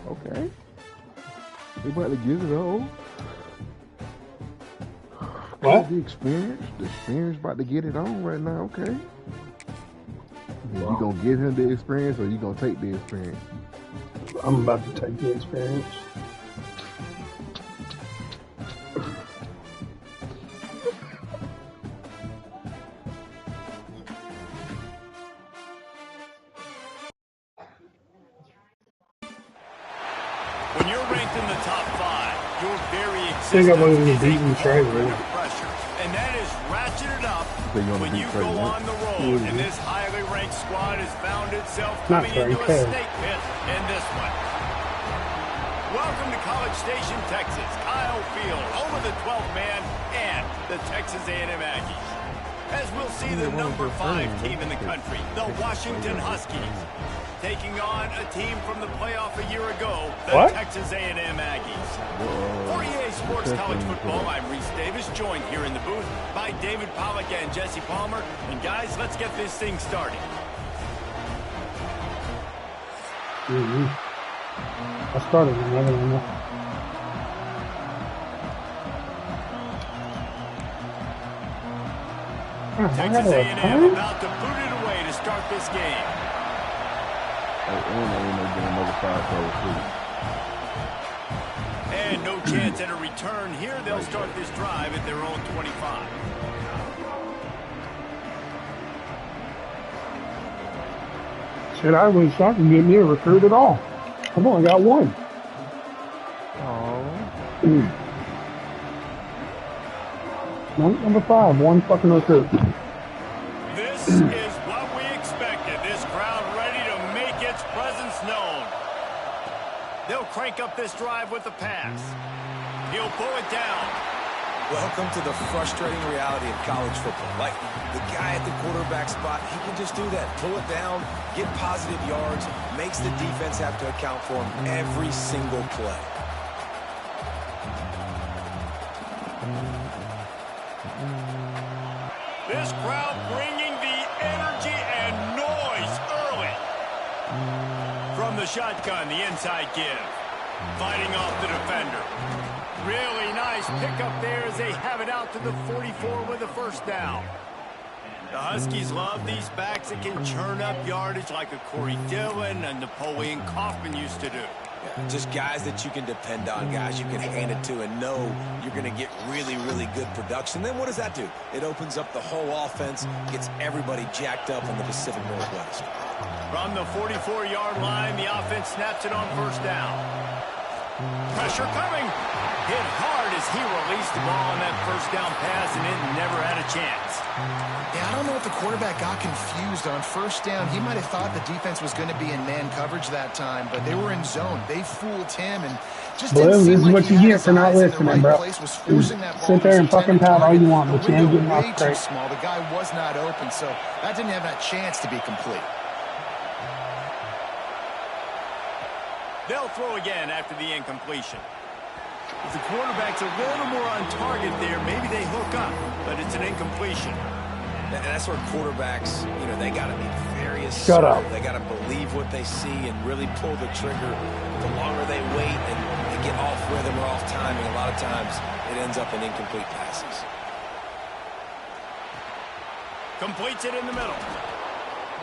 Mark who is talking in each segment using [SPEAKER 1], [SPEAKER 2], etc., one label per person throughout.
[SPEAKER 1] Okay. They about to get it all.
[SPEAKER 2] What?
[SPEAKER 1] The experience about to get it on right now. Okay. You gonna give him the experience, or you gonna take the experience?
[SPEAKER 2] I'm about to take the experience.
[SPEAKER 3] When you're ranked in the top 5, you're very
[SPEAKER 2] I think I'm going to be beating Trey right now.
[SPEAKER 3] pressure, and that is ratcheted up when you go on the road. And this highly ranked squad has found itself coming into a snake pit in this one. Welcome to College Station, Texas. Kyle Field, home of the 12th man and the Texas A&M Aggies. As we'll see the number 5 team in the country, the Washington Huskies, taking on a team from the playoff a year ago, the Texas A&M Aggies. For EA Sports College Football, I'm Reese Davis, joined here in the booth by David Pollack and Jesse Palmer. And guys, let's get this thing started.
[SPEAKER 2] I started another one.
[SPEAKER 3] Texas A&M about to boot it away to start this game. And no chance at a return here. They'll start this drive at their own 25.
[SPEAKER 2] Shit, I wish I could get me a recruit at all. Come on, I got one. Number 5, one fucking recruit.
[SPEAKER 3] This is what we expected. This crowd ready to make its presence known. They'll crank up this drive with the pass. He'll pull it down.
[SPEAKER 4] Welcome to the frustrating reality of college football. Like, the guy at the quarterback spot, he can just do that. Pull it down, get positive yards, makes the defense have to account for him every single play.
[SPEAKER 3] This crowd bringing the energy and noise early. From the shotgun, the inside give. Fighting off the defender. Really nice pickup there as they have it out to the 44 with a first down. The Huskies love these backs that can churn up yardage like a Corey Dillon and Napoleon Kaufman used to do.
[SPEAKER 4] Yeah, just guys that you can depend on, guys you can hand it to and know you're going to get really, really good production. Then what does that do? It opens up the whole offense, gets everybody jacked up in the Pacific Northwest.
[SPEAKER 3] From the 44-yard line, the offense snaps it on first down. Pressure coming. Hit hard as he released the ball on that first down pass, and it never had a chance.
[SPEAKER 5] Yeah, I don't know if the quarterback got confused on first down. He might have thought the defense was going to be in man coverage that time, but they were in zone. They fooled him and just didn't seem like he had his eyes in the right place, was forcing that ball.
[SPEAKER 2] Sit there and fucking pout all you want, but you ain't getting off
[SPEAKER 5] way too small. The guy was not open, so that didn't have that chance to be complete.
[SPEAKER 3] They'll throw again after the incompletion. If the quarterback's a little more on target there, maybe they hook up, but it's an incompletion.
[SPEAKER 4] And that's where quarterbacks, they got to be very assertive.
[SPEAKER 2] Shut up.
[SPEAKER 4] They got to believe what they see and really pull the trigger. The longer they wait and they get off rhythm or off timing, a lot of times it ends up in incomplete passes.
[SPEAKER 3] Completes it in the middle.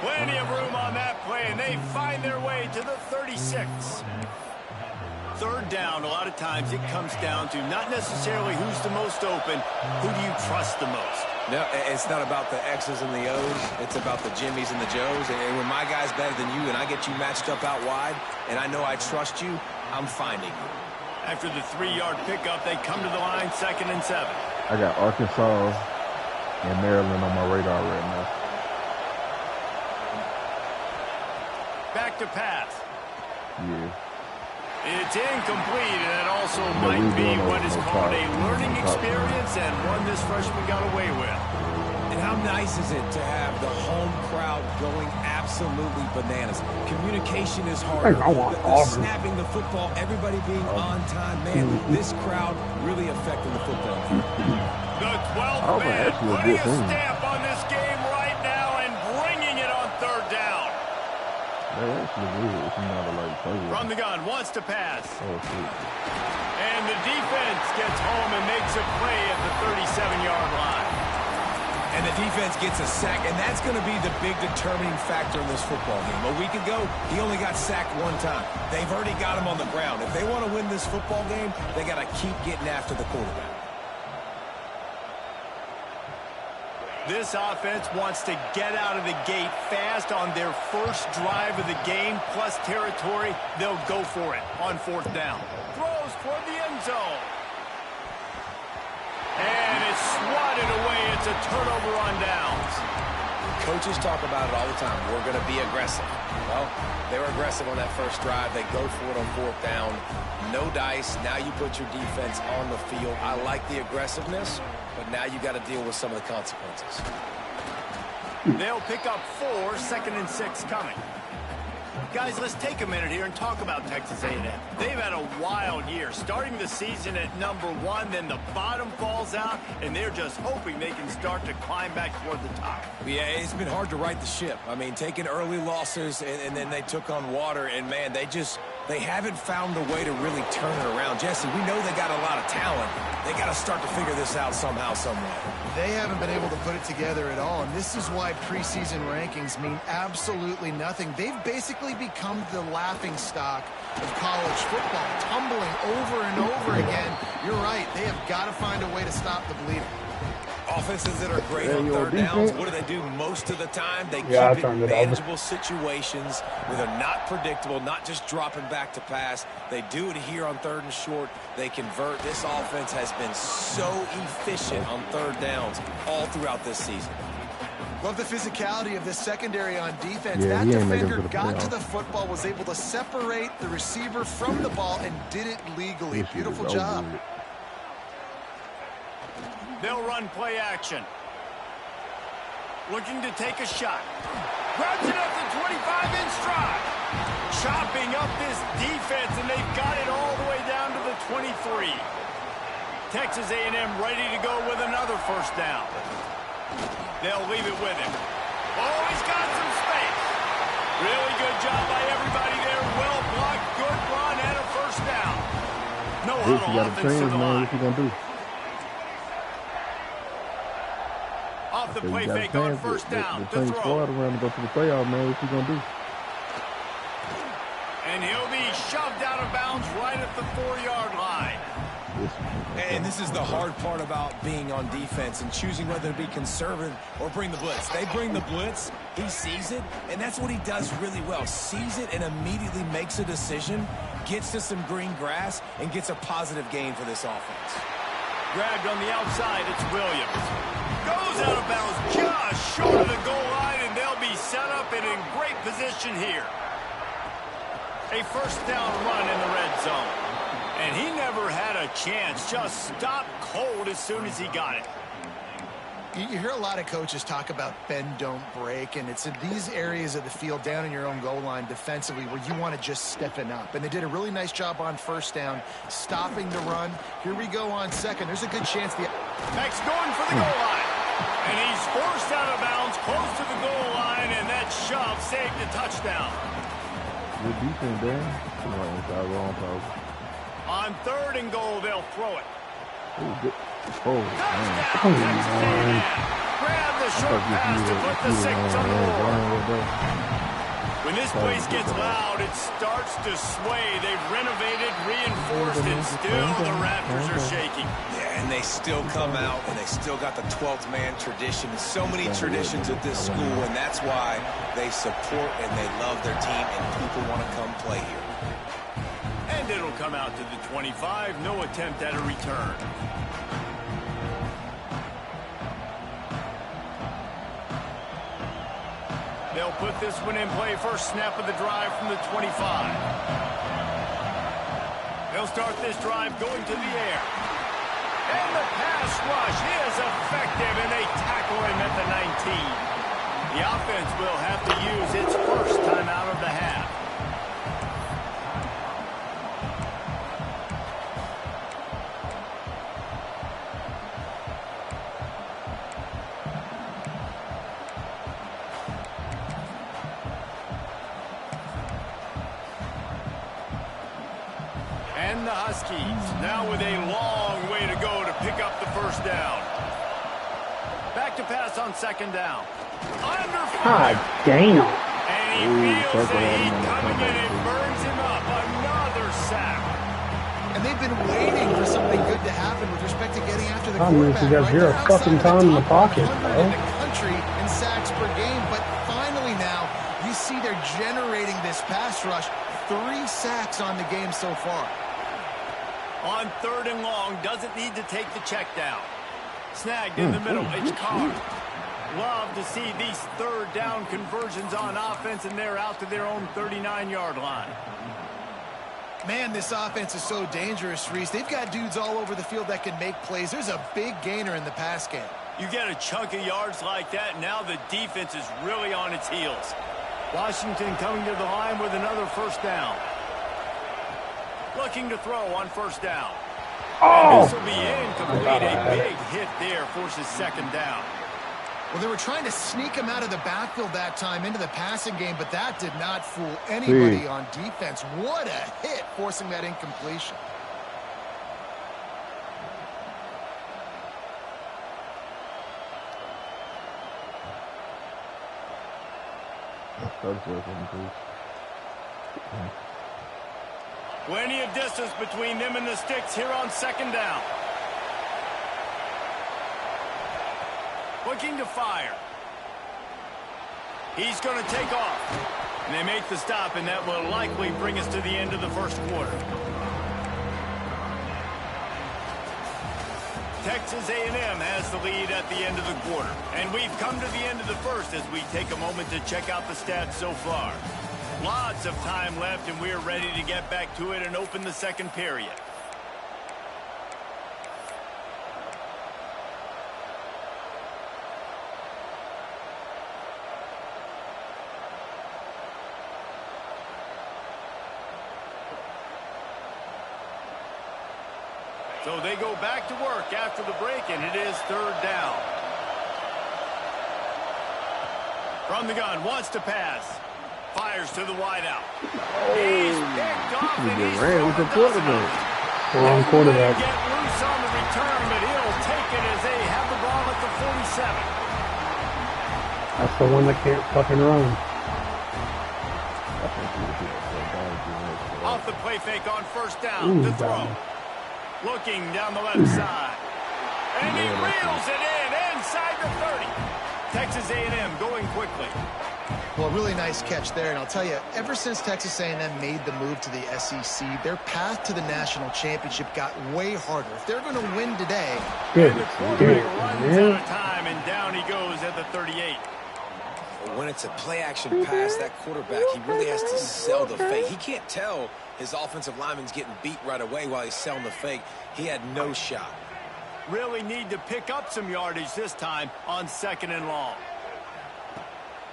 [SPEAKER 3] Plenty of room on that play, and they find their way to the 36. Third down, a lot of times it comes down to not necessarily who's the most open, who do you trust the most?
[SPEAKER 4] No, it's not about the X's and the O's. It's about the Jimmies and the Joes. And when my guy's better than you and I get you matched up out wide, and I know I trust you, I'm finding you.
[SPEAKER 3] After the 3-yard pickup, they come to the line, 2nd and 7.
[SPEAKER 1] I got Arkansas and Maryland on my radar right now.
[SPEAKER 3] Back to pass.
[SPEAKER 1] Yeah.
[SPEAKER 3] It's incomplete, and it also might be what is called a learning experience and one this freshman got away with.
[SPEAKER 4] And how nice is it to have the home crowd going absolutely bananas? Communication is harder. The snapping the football, everybody being on time. Man, this crowd really affecting the football.
[SPEAKER 3] The 12th man putting a stamp on this game right now and bringing it on 3rd From the gun, wants to pass.
[SPEAKER 1] Oh, shit.
[SPEAKER 3] And the defense gets home and makes a play at the 37-yard line.
[SPEAKER 4] And the defense gets a sack, and that's going to be the big determining factor in this football game. A week ago, he only got sacked one time. They've already got him on the ground. If they want to win this football game, they got to keep getting after the quarterback.
[SPEAKER 3] This offense wants to get out of the gate fast on their first drive of the game, plus territory. They'll go for it on fourth down. Throws toward the end zone. And it's swatted away. It's a turnover on downs.
[SPEAKER 4] Coaches talk about it all the time. We're going to be aggressive. Well, they were aggressive on that first drive. They go for it on fourth down. No dice. Now you put your defense on the field. I like the aggressiveness, but now you got to deal with some of the consequences.
[SPEAKER 3] They'll pick up 4, 2nd and 6 coming. Guys, let's take a minute here and talk about Texas A&M. They've had a wild year, starting the season at #1, then the bottom falls out, and they're just hoping they can start to climb back toward the top.
[SPEAKER 4] Yeah, it's been hard to right the ship. I mean, taking early losses, and then they took on water, and, man, they haven't found a way to really turn it around. Jesse, we know they got a lot of talent. They got to start to figure this out somehow, some way.
[SPEAKER 5] They haven't been able to put it together at all, and this is why preseason rankings mean absolutely nothing. They've basically become the laughingstock of college football, tumbling over and over again. You're right. They have got to find a way to stop the bleeding.
[SPEAKER 4] Offenses that are great on third downs, what do most of the time? They keep it in manageable situations where they're not predictable, not just dropping back to pass. They do it here on 3rd and short. They convert. This offense has been so efficient on third downs all throughout this season.
[SPEAKER 5] Love the physicality of this secondary on defense. That defender got to the football, was able to separate the receiver from the ball, and did it legally. Beautiful job.
[SPEAKER 3] They'll run play action. Looking to take a shot. Grabs it up to 25 in stride. Chopping up this defense, and they've got it all the way down to the 23. Texas A&M ready to go with another first down. They'll leave it with him. Oh, he's got some space. Really good job by everybody there. Well blocked, good run, and a first down. No huddle offense to the line.
[SPEAKER 1] What you gonna do?
[SPEAKER 3] Off the play fake on first down.
[SPEAKER 1] The squad around to go to the playoff, man. What you gonna do?
[SPEAKER 3] And he'll be shoved out of bounds right at the 4-yard line.
[SPEAKER 4] And this is the hard part about being on defense and choosing whether to be conservative or bring the blitz. They bring the blitz, he sees it, and that's what he does really well. Sees it and immediately makes a decision, gets to some green grass, and gets a positive gain for this offense.
[SPEAKER 3] Grabbed on the outside, it's Williams. Goes out of bounds just short of the goal line, and they'll be set up and in great position here. A first down run in the red zone. And he never had a chance, just stopped cold as soon as he got it.
[SPEAKER 5] You hear a lot of coaches talk about bend, don't break, and it's in these areas of the field down in your own goal line defensively where you want to just steppen up. And they did a really nice job on first down, stopping the run. Here we go on second. There's a good chance the
[SPEAKER 3] Max going for the goal line. And he's forced out of bounds, close to the goal line, and that shove saved a touchdown.
[SPEAKER 1] Good defense, Dan. Wrong.
[SPEAKER 3] On 3rd and goal, they'll throw it.
[SPEAKER 1] Oh,
[SPEAKER 3] man. Grab the short pass to put the 6 on the board. When this place gets loud, it starts to sway. They've renovated, reinforced, and still the Raptors are shaking.
[SPEAKER 4] Yeah, and they still come out, and they still got the 12th man tradition. So many traditions at this school, and that's why they support and they love their team, and people want to come play here.
[SPEAKER 3] And it'll come out to the 25. No attempt at a return. They'll put this one in play. First snap of the drive from the 25. They'll start this drive going to the air. And the pass rush is effective, and they tackle him at the 19. The offense will have to use its first timeout of the half. and the Huskies now with a long way to go to pick up the first down. Back to pass on second down. Under fire.
[SPEAKER 2] God damn.
[SPEAKER 3] And he feels the heat coming in and burns him up. Another sack.
[SPEAKER 5] And they've been waiting for something good to happen with respect to getting after the
[SPEAKER 2] quarterback. You got zero fucking time in the pocket, bro.
[SPEAKER 5] In the country in sacks per game, but finally now you see they're generating this pass rush. 3 sacks on the game so far.
[SPEAKER 3] On third and long, doesn't need to take the check down. Snagged in the middle, it's Ncaa. Love to see these third down conversions on offense, and they're out to their own 39-yard line.
[SPEAKER 5] Man, this offense is so dangerous, Reese. They've got dudes all over the field that can make plays. There's a big gainer in the pass game.
[SPEAKER 3] You get a chunk of yards like that, and now the defense is really on its heels. Washington coming to the line with another first down. Looking to throw on first down.
[SPEAKER 2] Oh!
[SPEAKER 3] This will be incomplete. A big hit there forces second down.
[SPEAKER 5] Well, they were trying to sneak him out of the backfield that time into the passing game, but that did not fool anybody on defense. What a hit, forcing that incompletion.
[SPEAKER 3] Plenty of distance between them and the sticks here on second down. Looking to fire. He's going to take off. And they make the stop, and that will likely bring us to the end of the first quarter. Texas A&M has the lead at the end of the quarter. And we've come to the end of the first as we take a moment to check out the stats so far. Lots of time left, and we're ready to get back to it and open the second period. So they go back to work after the break, and it is third down. From the gun, wants to pass. Fires to the wideout. He's picked off, and he's
[SPEAKER 2] wrong quarterback.
[SPEAKER 3] Get loose on the return, but he'll take it as they have the ball at the 47.
[SPEAKER 2] That's the one that can't fucking run.
[SPEAKER 3] Off the play fake on first down to throw. Looking down the left side. And he reels it in inside the 30. Texas A&M going quickly.
[SPEAKER 5] Well, really nice catch there, and I'll tell you, ever since Texas A&M made the move to the SEC, their path to the national championship got way harder. If they're going to win today,
[SPEAKER 3] and the quarterback runs out of time, and down he goes at the 38.
[SPEAKER 4] When it's a play-action pass, that quarterback, he really has to sell the fake. He can't tell his offensive lineman's getting beat right away while he's selling the fake. He had no shot.
[SPEAKER 3] Really need to pick up some yardage this time on second and long.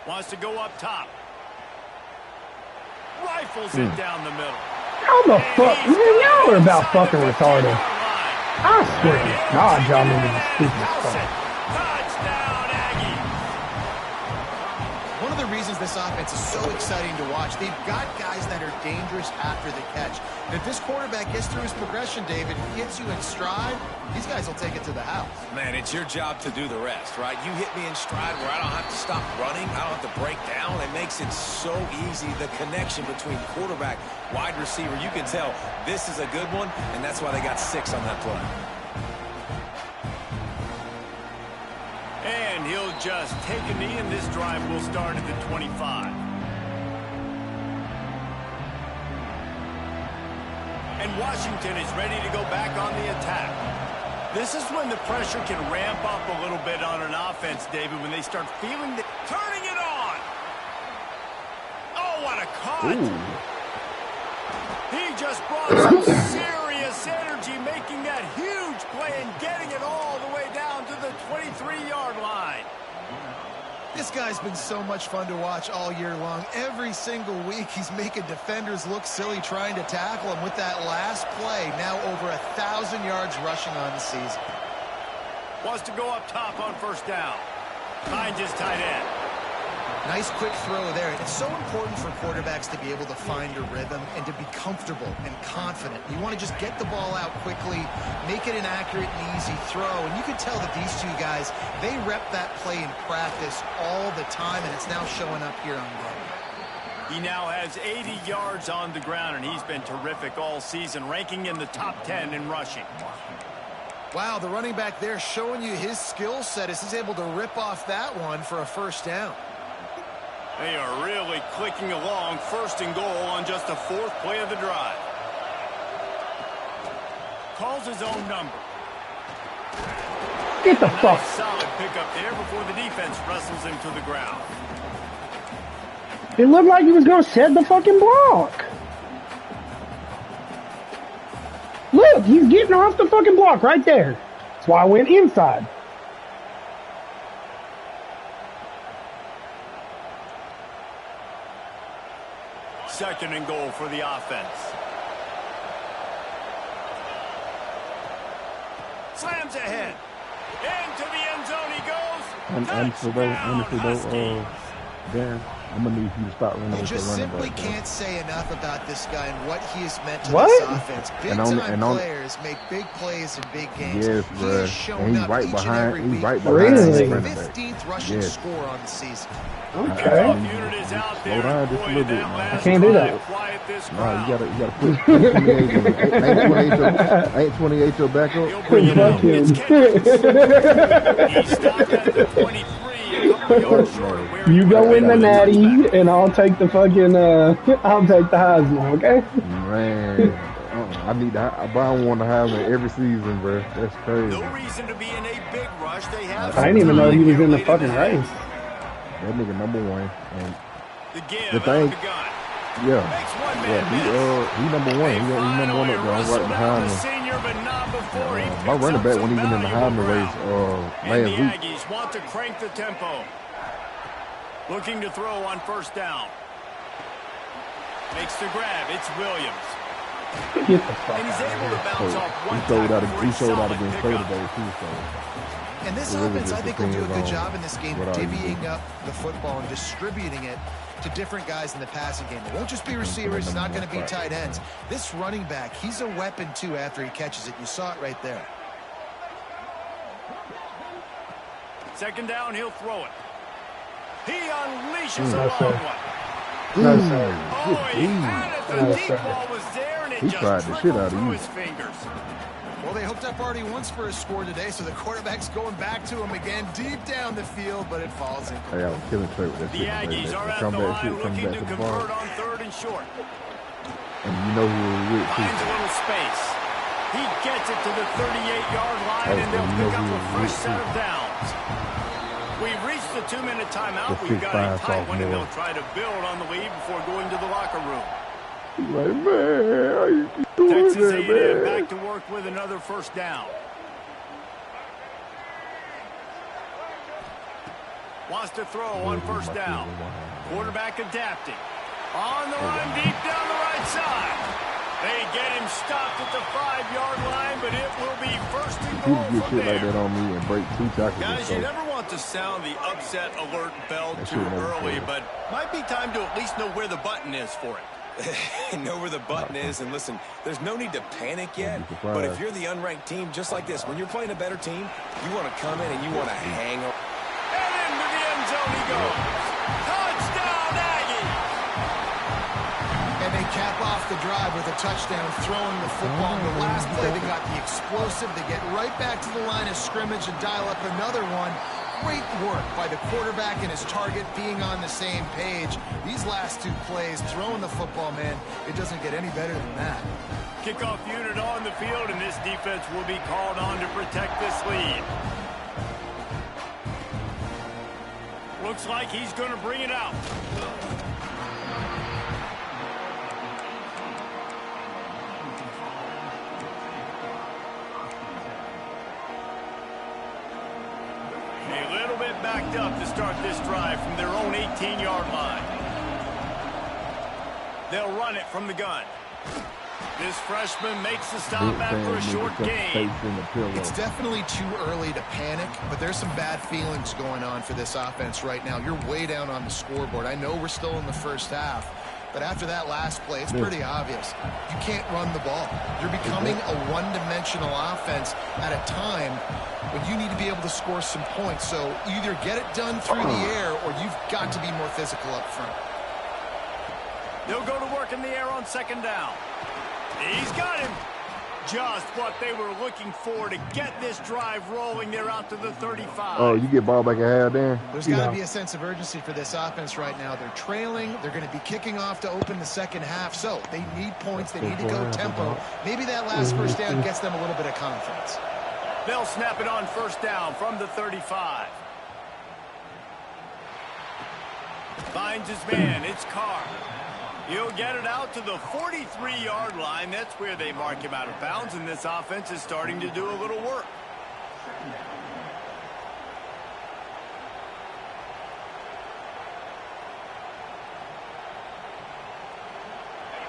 [SPEAKER 3] Wants to go up top. Rifles it down the middle.
[SPEAKER 2] How the fuck? Man, y'all are about fucking retarded. I swear to God, y'all need to be stupid stuff.
[SPEAKER 3] Touchdown, Aggie.
[SPEAKER 5] One of the reasons this offense is so exciting to watch, they've got guys that are dangerous after the catch. And if this quarterback gets through his progression, David, gets you in stride, these guys will take it to the house.
[SPEAKER 4] Man, it's your job to do the rest, right? You hit me in stride where I don't have to stop running. I don't have to break down. It makes it so easy, the connection between quarterback, wide receiver. You can tell this is a good one, and that's why they got 6 on that play.
[SPEAKER 3] And he'll just take a knee, and this drive will start at the 25. And Washington is ready to go back on the attack. This is when the pressure can ramp up a little bit on an offense, David, when they start feeling the... Turning it on! Oh, what a cut!
[SPEAKER 1] Ooh.
[SPEAKER 3] He just brought some serious energy, making that huge play and getting it all the way down to the 23-yard line.
[SPEAKER 5] This guy's been so much fun to watch all year long. Every single week, he's making defenders look silly trying to tackle him with that last play. Now over 1,000 yards rushing on the season.
[SPEAKER 3] Wants to go up top on first down. Finds his tight end.
[SPEAKER 5] Nice quick throw there. And it's so important for quarterbacks to be able to find a rhythm and to be comfortable and confident. You want to just get the ball out quickly, make it an accurate and easy throw. And you can tell that these two guys, they rep that play in practice all the time, and it's now showing up here on game.
[SPEAKER 3] He now has 80 yards on the ground, and he's been terrific all season, ranking in the top 10 in rushing.
[SPEAKER 5] Wow, the running back there showing you his skill set as he's able to rip off that one for a first down.
[SPEAKER 3] They are really clicking along, 1st and goal on just the 4th play of the drive. Calls his own number.
[SPEAKER 2] Get the fuck.
[SPEAKER 3] Solid pickup there before the defense wrestles him to the ground.
[SPEAKER 2] It looked like he was going to set the fucking block. Look, he's getting off the fucking block right there. That's why I went inside.
[SPEAKER 3] Second and goal for the offense. Slams ahead. Into the end zone he goes.
[SPEAKER 1] Honestly though, Dan, I'm gonna need you to stop running with the running back.
[SPEAKER 5] You just simply can't say enough about this guy and what he has meant to this offense. Big-time players make big plays in big games.
[SPEAKER 1] Yes, bro.
[SPEAKER 5] He's shown up
[SPEAKER 1] right
[SPEAKER 5] each
[SPEAKER 1] behind.
[SPEAKER 5] and every
[SPEAKER 1] He's
[SPEAKER 5] week.
[SPEAKER 1] right behind.
[SPEAKER 2] Really?
[SPEAKER 5] 15th rushing score on the season.
[SPEAKER 2] Okay.
[SPEAKER 1] Slow down just a little bit, man.
[SPEAKER 2] I can't do that.
[SPEAKER 1] No, you gotta put 28 in it. Ain't 28 your backup?
[SPEAKER 2] Fuck him.
[SPEAKER 3] He stopped at the 23, a couple yards short of where
[SPEAKER 2] You go in the natty, and I'll take the fucking, I'll take the Heisman, okay?
[SPEAKER 1] Man, I need that. I don't want to have it every season, bro. That's crazy.
[SPEAKER 3] no reason to be in a big rush. They have
[SPEAKER 2] I didn't even know he was in the fucking race.
[SPEAKER 1] That nigga number 1. And
[SPEAKER 3] the give
[SPEAKER 1] the thing,
[SPEAKER 3] the gun.
[SPEAKER 1] yeah,
[SPEAKER 3] Makes one
[SPEAKER 1] yeah,
[SPEAKER 3] man
[SPEAKER 1] he number 1. He number 1 up there. I'm right behind him.
[SPEAKER 3] Senior, but not before he
[SPEAKER 1] My
[SPEAKER 3] picks
[SPEAKER 1] running
[SPEAKER 3] up
[SPEAKER 1] back
[SPEAKER 3] some
[SPEAKER 1] wasn't even in the
[SPEAKER 3] valuable
[SPEAKER 1] Heisman race
[SPEAKER 3] ground.
[SPEAKER 1] last
[SPEAKER 3] And the
[SPEAKER 1] week.
[SPEAKER 3] Aggies want to crank the tempo. Looking to throw on 1st down. Makes the grab. It's Williams.
[SPEAKER 2] Get the fuck
[SPEAKER 3] And he's
[SPEAKER 2] out
[SPEAKER 3] able to
[SPEAKER 2] of
[SPEAKER 3] bounce off one
[SPEAKER 1] He showed
[SPEAKER 3] tackle
[SPEAKER 1] out.
[SPEAKER 3] for
[SPEAKER 1] He
[SPEAKER 3] a
[SPEAKER 1] showed out
[SPEAKER 3] solid
[SPEAKER 1] against
[SPEAKER 3] pickup.
[SPEAKER 1] Trader too. So.
[SPEAKER 5] And this
[SPEAKER 1] It really
[SPEAKER 5] offense,
[SPEAKER 1] just
[SPEAKER 5] I think, will do a
[SPEAKER 1] depends
[SPEAKER 5] good
[SPEAKER 1] on
[SPEAKER 5] job in this game
[SPEAKER 1] what all you
[SPEAKER 5] divvying
[SPEAKER 1] do.
[SPEAKER 5] up the football and distributing it to different guys in the passing game. It won't just be receivers. It's not going to be tight ends. This running back, he's a weapon, too, after he catches it. You saw it right there.
[SPEAKER 3] 2nd down, he'll throw it. He unleashes a
[SPEAKER 2] No,
[SPEAKER 3] long
[SPEAKER 2] sir.
[SPEAKER 3] one.
[SPEAKER 2] No, sir.
[SPEAKER 3] Oh, he had it.
[SPEAKER 2] No,
[SPEAKER 3] The deep
[SPEAKER 2] sir.
[SPEAKER 3] ball was there, and it
[SPEAKER 1] He
[SPEAKER 3] just
[SPEAKER 1] tried the shit
[SPEAKER 3] trickled
[SPEAKER 1] out of
[SPEAKER 3] through
[SPEAKER 1] you.
[SPEAKER 3] his fingers.
[SPEAKER 5] Well, they hooked up already once for a score today, so the quarterback's going back to him again deep down the field, but it falls in.
[SPEAKER 1] Hey, I was killing Trey with that
[SPEAKER 3] The
[SPEAKER 1] shit.
[SPEAKER 3] Aggies are at the
[SPEAKER 1] Comeback
[SPEAKER 3] line
[SPEAKER 1] shit, coming
[SPEAKER 3] looking
[SPEAKER 1] back
[SPEAKER 3] to
[SPEAKER 1] to the bar.
[SPEAKER 3] convert on 3rd and short.
[SPEAKER 1] And you know who was with
[SPEAKER 3] Finds a
[SPEAKER 1] too.
[SPEAKER 3] little space. He gets it to the 38-yard line,
[SPEAKER 1] Oh,
[SPEAKER 3] and they'll
[SPEAKER 1] you know
[SPEAKER 3] pick up
[SPEAKER 1] who
[SPEAKER 3] a
[SPEAKER 1] was
[SPEAKER 3] fresh
[SPEAKER 1] with
[SPEAKER 3] set
[SPEAKER 1] too.
[SPEAKER 3] of downs. We've reached the 2-minute timeout.
[SPEAKER 1] The
[SPEAKER 3] We've got a
[SPEAKER 1] 6'5"
[SPEAKER 3] tight one, and
[SPEAKER 1] sophomore.
[SPEAKER 3] they'll try to build on the lead before going to the locker room.
[SPEAKER 1] He's like, man, how you keep doing
[SPEAKER 3] Texas
[SPEAKER 1] that,
[SPEAKER 3] A&M
[SPEAKER 1] man?
[SPEAKER 3] back to work with another 1st down. Wants to throw on 1st down. Quarterback adapting. On the run, deep down the right side. They get him stopped at the 5-yard line, but it will be 1st and
[SPEAKER 1] People
[SPEAKER 3] goal
[SPEAKER 1] get
[SPEAKER 3] from
[SPEAKER 1] shit like
[SPEAKER 3] there.
[SPEAKER 1] that on me and break 2 tackles.
[SPEAKER 3] Guys,
[SPEAKER 1] so
[SPEAKER 3] you never want to sound the upset alert bell
[SPEAKER 1] That
[SPEAKER 3] too
[SPEAKER 1] shit never
[SPEAKER 3] early,
[SPEAKER 1] fails.
[SPEAKER 3] but might be time to at least know where the button is for it.
[SPEAKER 4] Know where the button is, and listen, there's no need to panic yet, but if you're the unranked team, just like this, when you're playing a better team, you want to come in and you want to hang on.
[SPEAKER 3] And into the end zone he goes. Touchdown, Aggies!
[SPEAKER 5] And they cap off the drive with a touchdown, throwing the football. In the last play, they got the explosive. They get right back to the line of scrimmage and dial up another one. Great work by the quarterback and his target being on the same page. These last 2 plays, throwing the football, man, it doesn't get any better than that.
[SPEAKER 3] Kickoff unit on the field, and this defense will be called on to protect this lead. Looks like he's going to bring it out. A little bit backed up to start this drive from their own 18-yard line. They'll run it from the gun. This freshman makes the stop after a short gain.
[SPEAKER 5] It's definitely too early to panic, but there's some bad feelings going on for this offense right now. You're way down on the scoreboard. I know we're still in the first half, but after that last play, it's pretty obvious. You can't run the ball. You're becoming a one-dimensional offense at a time when you need to be able to score some points. So either get it done through the air or you've got to be more physical up front.
[SPEAKER 3] They'll go to work in the air on second down. He's got him. Just what they were looking for to get this drive rolling. They're out to the 35.
[SPEAKER 1] Oh, you get ball back at half there?
[SPEAKER 5] There's got to be a sense of urgency for this offense right now. They're trailing. They're going to be kicking off to open the second half. So they need points. They need to go tempo. Maybe that last first down gets them a little bit of confidence.
[SPEAKER 3] They'll snap it on first down from the 35. Finds his man. It's Carr. He'll get it out to the 43-yard line. That's where they mark him out of bounds, and this offense is starting to do a little work.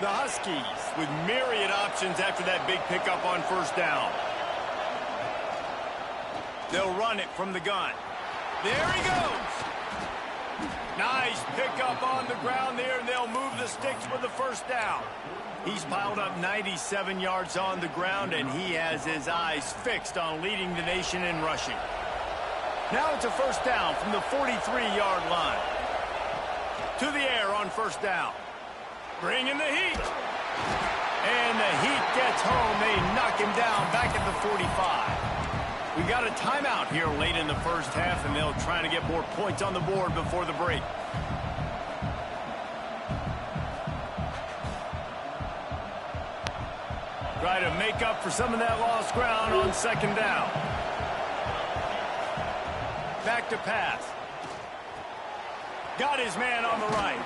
[SPEAKER 3] The Huskies with myriad options after that big pickup on first down. They'll run it from the gun. There he goes. Nice pickup on the ground there, and they'll move the sticks with the first down. He's piled up 97 yards on the ground, and he has his eyes fixed on leading the nation in rushing. Now it's a first down from the 43-yard line. To the air on first down. Bring in the heat. And the heat gets home. They knock him down back at the 45. We got a timeout here late in the first half, and they'll try to get more points on the board before the break. Try to make up for some of that lost ground on second down. Back to pass. Got his man on the right.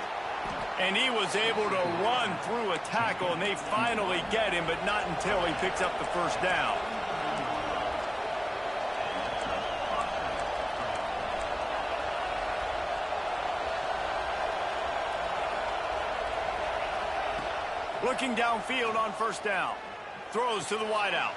[SPEAKER 3] And he was able to run through a tackle, and they finally get him, but not until he picks up the first down. Looking downfield on first down. Throws to the wideout.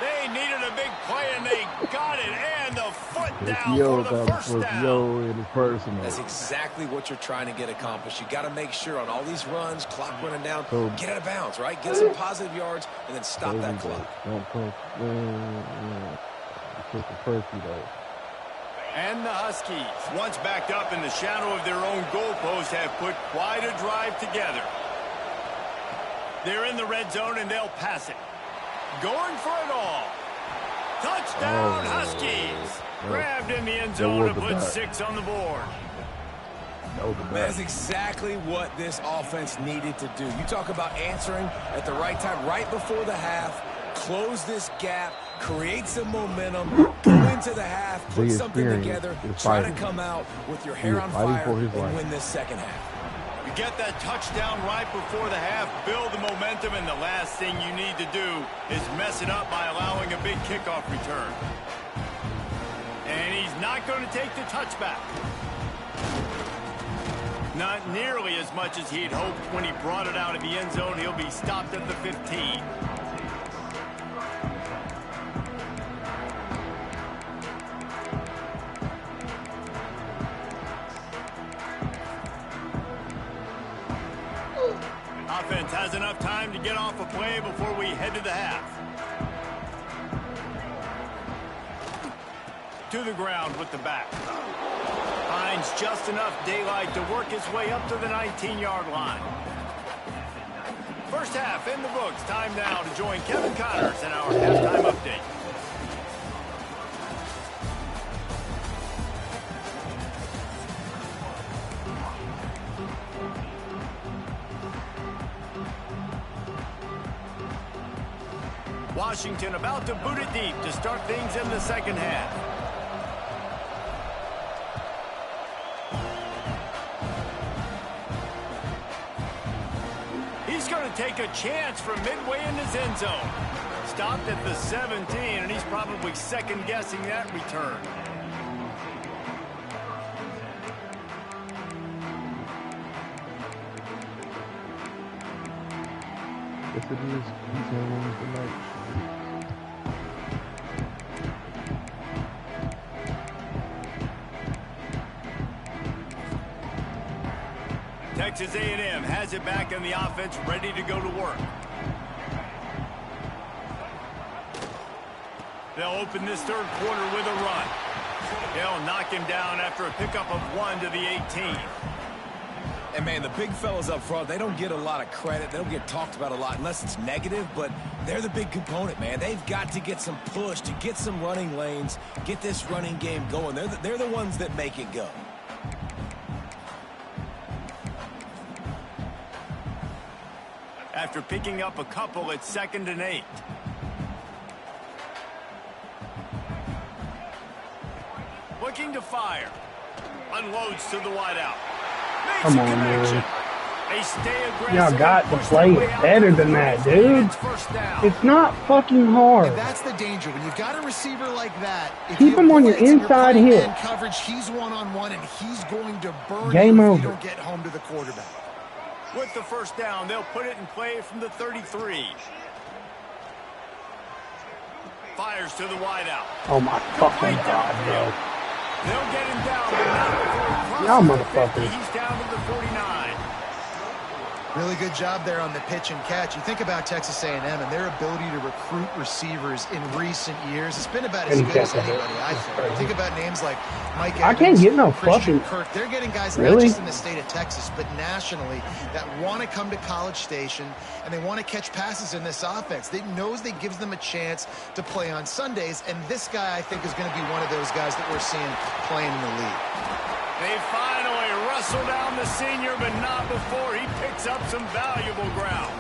[SPEAKER 3] They needed a big play, and they got it. And the foot down for the first down.
[SPEAKER 4] That's exactly what you're trying to get accomplished. You got to make sure on all these runs, clock running down, get out of bounds, right? Get some positive yards, and then stop that clock.
[SPEAKER 3] And the Huskies, once backed up in the shadow of their own goalpost, have put quite a drive together. They're in the red zone, and they'll pass it. Going for it all. Touchdown, Huskies. Grabbed in the end zone to put 6 on the board.
[SPEAKER 4] That's exactly what this offense needed to do. You talk about answering at the right time, right before the half, close this gap, create some momentum, go into the half, put something together, try to come out with your hair on fire and win this second half.
[SPEAKER 3] You get that touchdown right before the half, build the momentum, and the last thing you need to do is mess it up by allowing a big kickoff return. And he's not going to take the touchback. Not nearly as much as he'd hoped when he brought it out of the end zone. He'll be stopped at the 15. Offense has enough time to get off a play before we head to the half. To the ground with the back. Finds just enough daylight to work his way up to the 19-yard line. First half in the books. Time now to join Kevin Connors in our halftime update. Washington about to boot it deep to start things in the second half. He's going to take a chance from midway in his end zone. Stopped at the 17, and he's probably second-guessing that return.
[SPEAKER 1] Yes, it is. He's in Wednesday night.
[SPEAKER 3] Texas A&M has it back in the offense, ready to go to work. They'll open this third quarter with a run. They'll knock him down after a pickup of 1 to the 18.
[SPEAKER 4] And, man, the big fellas up front, they don't get a lot of credit. They don't get talked about a lot unless it's negative, but they're the big component, man. They've got to get some push, to get some running lanes, get this running game going. They're the ones that make it go.
[SPEAKER 3] After picking up a couple, it's 2nd and 8. Looking to fire. Unloads to the wideout.
[SPEAKER 2] Come on, man.
[SPEAKER 3] They stay aggressive.
[SPEAKER 2] Y'all got to play it better than that, dude. It's not fucking hard.
[SPEAKER 5] And that's the danger. When you've got a receiver like that,
[SPEAKER 2] keep him on your inside hit.
[SPEAKER 5] Coverage, he's one-on-one, and he's going to burn
[SPEAKER 2] Game
[SPEAKER 5] you
[SPEAKER 2] over.
[SPEAKER 5] if you don't get home to the quarterback.
[SPEAKER 3] With the first down, they'll put it in play from the 33. Fires to the wideout.
[SPEAKER 2] Oh, my fucking God, bro.
[SPEAKER 3] They'll get him down, but not before he crosses
[SPEAKER 2] Y'all
[SPEAKER 3] the
[SPEAKER 2] motherfuckers.
[SPEAKER 3] 50. He's down to the 49.
[SPEAKER 5] Really good job there on the pitch and catch. You think about Texas A&M and their ability to recruit receivers in recent years. It's been about as good as anybody, I think. Think about names like Mike Evans,
[SPEAKER 2] I can't get no
[SPEAKER 5] Christian
[SPEAKER 2] fucking...
[SPEAKER 5] Kirk. They're getting guys
[SPEAKER 2] Really?
[SPEAKER 5] not just in the state of Texas, but nationally that want to come to College Station and they want to catch passes in this offense. They knows they gives them a chance to play on Sundays, and this guy, I think, is going to be one of those guys that we're seeing playing in the league.
[SPEAKER 3] They finally wrestle down the senior, but not before he picks up some valuable ground.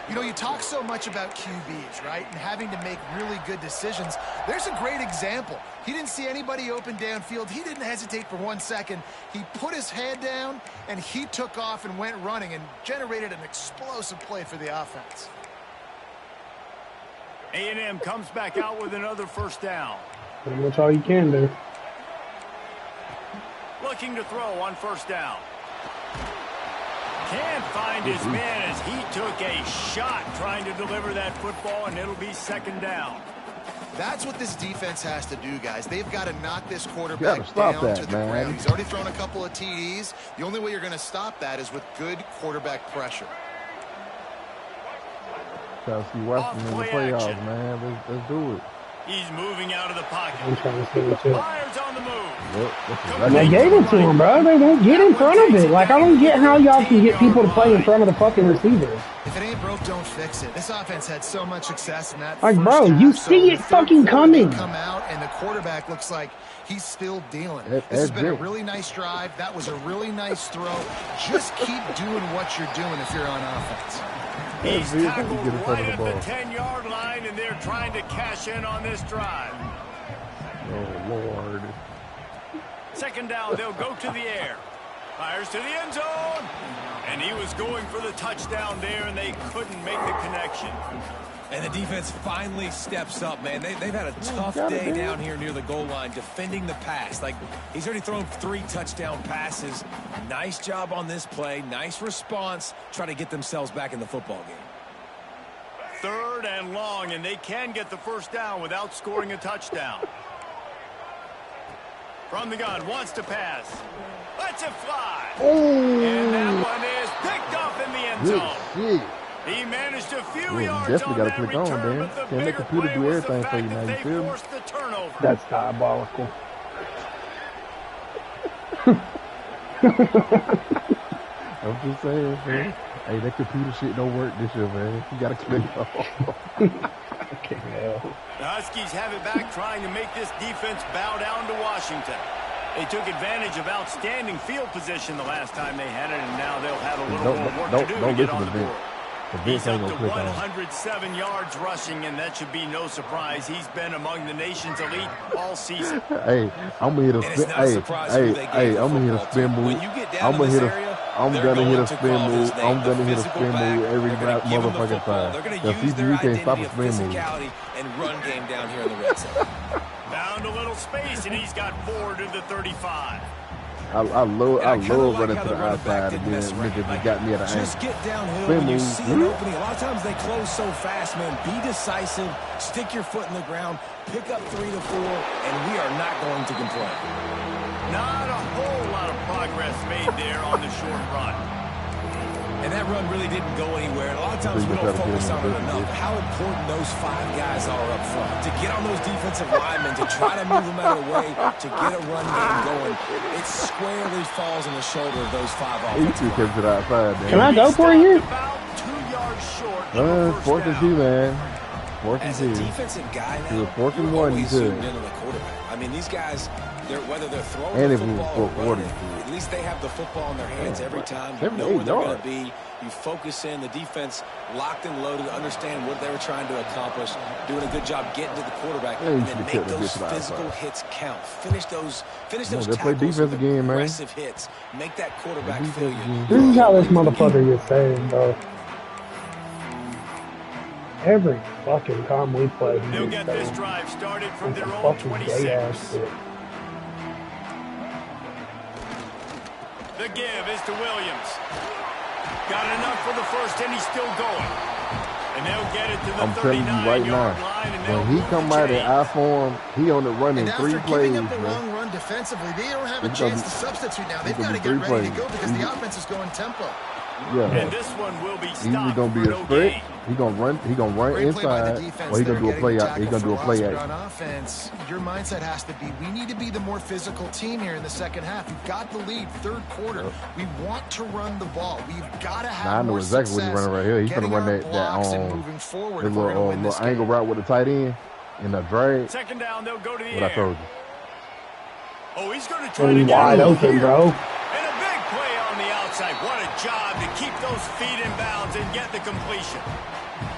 [SPEAKER 5] You know, you talk so much about QBs, right, and having to make really good decisions. There's a great example. He didn't see anybody open downfield. He didn't hesitate for 1 second. He put his head down, and he took off and went running and generated an explosive play for the offense.
[SPEAKER 3] A&M comes back out with another first down.
[SPEAKER 2] Pretty much all you can do.
[SPEAKER 3] Looking to throw on first down. Can't find his man as he took a shot trying to deliver that football, and it'll be 2nd down.
[SPEAKER 5] That's what this defense has to do, guys. They've got to knock this quarterback
[SPEAKER 1] down
[SPEAKER 5] to the
[SPEAKER 1] man.
[SPEAKER 5] ground. He's already thrown a couple of TDs. The only way you're going to stop that is with good quarterback pressure.
[SPEAKER 1] Gotta see Washington in the playoffs, action. Man. Let's do it.
[SPEAKER 3] He's moving out of the pocket.
[SPEAKER 2] I'm trying to see it too.
[SPEAKER 3] Fires on the move.
[SPEAKER 2] And they gave it to him, bro. They won't get in front of it. Like, I don't get how y'all can get people to play in front of the fucking receiver.
[SPEAKER 5] If it ain't broke, don't fix it. This offense had so much success in that.
[SPEAKER 2] Like, bro, you see it fucking coming.
[SPEAKER 5] Come out, and the quarterback looks like he's still dealing. This has been a really nice drive. That was a really nice throw. Just keep doing what you're doing if you're on offense.
[SPEAKER 3] He's tackled right at the 10-yard line, and they're trying to cash in on this drive.
[SPEAKER 1] Oh, Lord.
[SPEAKER 3] 2nd down, they'll go to the air. Fires to the end zone. And he was going for the touchdown there, and they couldn't make the connection.
[SPEAKER 4] And the defense finally steps up, man. They've had a tough day down here near the goal line defending the pass. Like, he's already thrown 3 touchdown passes. Nice job on this play. Nice response. Try to get themselves back in the football game.
[SPEAKER 3] 3rd and long, and they can get the first down without scoring a touchdown. From the gun, wants to pass. Lets it fly.
[SPEAKER 1] Oh.
[SPEAKER 3] And that one is picked up in the end zone. He managed a few yards on that return, but the bigger play was the fact that they forced the turnover.
[SPEAKER 2] That's diabolical.
[SPEAKER 1] I'm just saying, man. Hey, that computer shit don't work this year, man. You gotta clean it off.
[SPEAKER 2] Okay, hell.
[SPEAKER 3] The Huskies have it back, trying to make this defense bow down to Washington. They took advantage of outstanding field position the last time they had it, and now they'll have a little more work to do to get on the board. He's up to 107 yards rushing, and that should be no surprise. He's been among the nation's elite all season.
[SPEAKER 1] Hey, I'm gonna hit a spin. Hey, I'm gonna hit a spin move. I'm gonna hit a spin move. I'm gonna hit a spin move every motherfucking time. The CPU can't stop a spin move.
[SPEAKER 4] And run game down here in the red zone.
[SPEAKER 3] Found a little space, and he's got 4 to the 35.
[SPEAKER 1] I love running to the outside, and then niggas just got me at an angle.
[SPEAKER 4] Just get downhill when you see an opening. A lot of times they close so fast, man. Be decisive, stick your foot in the ground, pick up 3 to 4, and we are not going to complain.
[SPEAKER 3] Not a whole lot of progress made there on the short run.
[SPEAKER 4] And that run really didn't go anywhere. And a lot of times we don't focus on it enough. How important those 5 guys are up front. To get on those defensive linemen, to try to move them out of the way, to get a run game going, it squarely falls on the shoulder of those 5 offensive linemen.
[SPEAKER 2] Can I go for you?
[SPEAKER 3] About 2 yards short.
[SPEAKER 1] 4th and 2, man. 4th and 2.
[SPEAKER 4] As a defensive guy now,
[SPEAKER 1] 4th and 1, you could.
[SPEAKER 4] The quarterback. I mean, these guys, whether they're throwing
[SPEAKER 1] and
[SPEAKER 4] the football or running, at least they have the football in their hands every time. You know where they're going to be. You focus in. The defense locked and loaded, understand what they were trying to accomplish, doing a good job getting to the quarterback, and then make those physical hits count. Finish those tackles with aggressive hits. Make that quarterback feel you.
[SPEAKER 2] This is how this motherfucker gets saved, bro. Every fucking time we play,
[SPEAKER 3] they'll get this drive started from their own 26. The give is to Williams. Got enough for the first, and he's still going. And they'll get it to the 39-yard line.
[SPEAKER 1] When he come out in I form, he on the run in 3 plays.
[SPEAKER 5] After giving up a long run defensively, they don't have a chance to substitute now. They've got to get ready to go because the offense is going tempo.
[SPEAKER 1] Yeah.
[SPEAKER 3] And this one will be stopped.
[SPEAKER 1] Either gonna be a spread, he gonna run inside, or he gonna do a play out. He gonna do a play out.
[SPEAKER 5] On offense, your mindset has to be: we need to be the more physical team here in the second half. We've got the lead, 3rd quarter. We want to run the ball. We've got to have.
[SPEAKER 1] I know exactly what he's running right here. He's gonna run that little angle route with the tight end in the drag.
[SPEAKER 3] Second down, they'll go to the
[SPEAKER 1] air. What I told you.
[SPEAKER 3] Oh, he's going to try to get
[SPEAKER 2] wide open, bro.
[SPEAKER 3] And a big play on the outside. What a job to keep those feet in bounds and get the completion.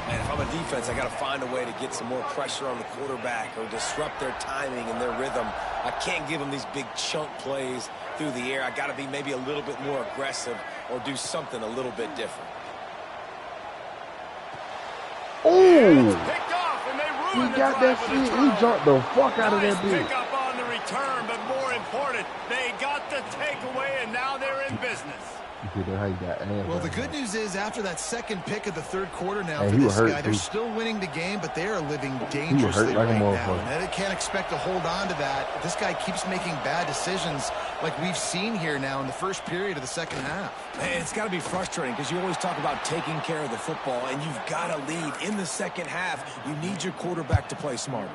[SPEAKER 4] Man, if I'm a defense, I got to find a way to get some more pressure on the quarterback or disrupt their timing and their rhythm. I can't give them these big chunk plays through the air. I got to be maybe a little bit more aggressive or do something a little bit different.
[SPEAKER 1] Oh!
[SPEAKER 3] Picked off, and they
[SPEAKER 1] He
[SPEAKER 3] ruined
[SPEAKER 1] got that shit. He jumped the fuck out of that bitch.
[SPEAKER 3] Pick up on the return, but more important, they got the takeaway, and now they're in business.
[SPEAKER 5] Well, the good news is after that second pick of the 3rd quarter now for this guy, they're still winning the game, but they are living dangerously right now. And they can't expect to hold on to that. This guy keeps making bad decisions like we've seen here now in the first period of the second half.
[SPEAKER 4] Man, it's got to be frustrating because you always talk about taking care of the football, and you've got to lead in the second half. You need your quarterback to play smart.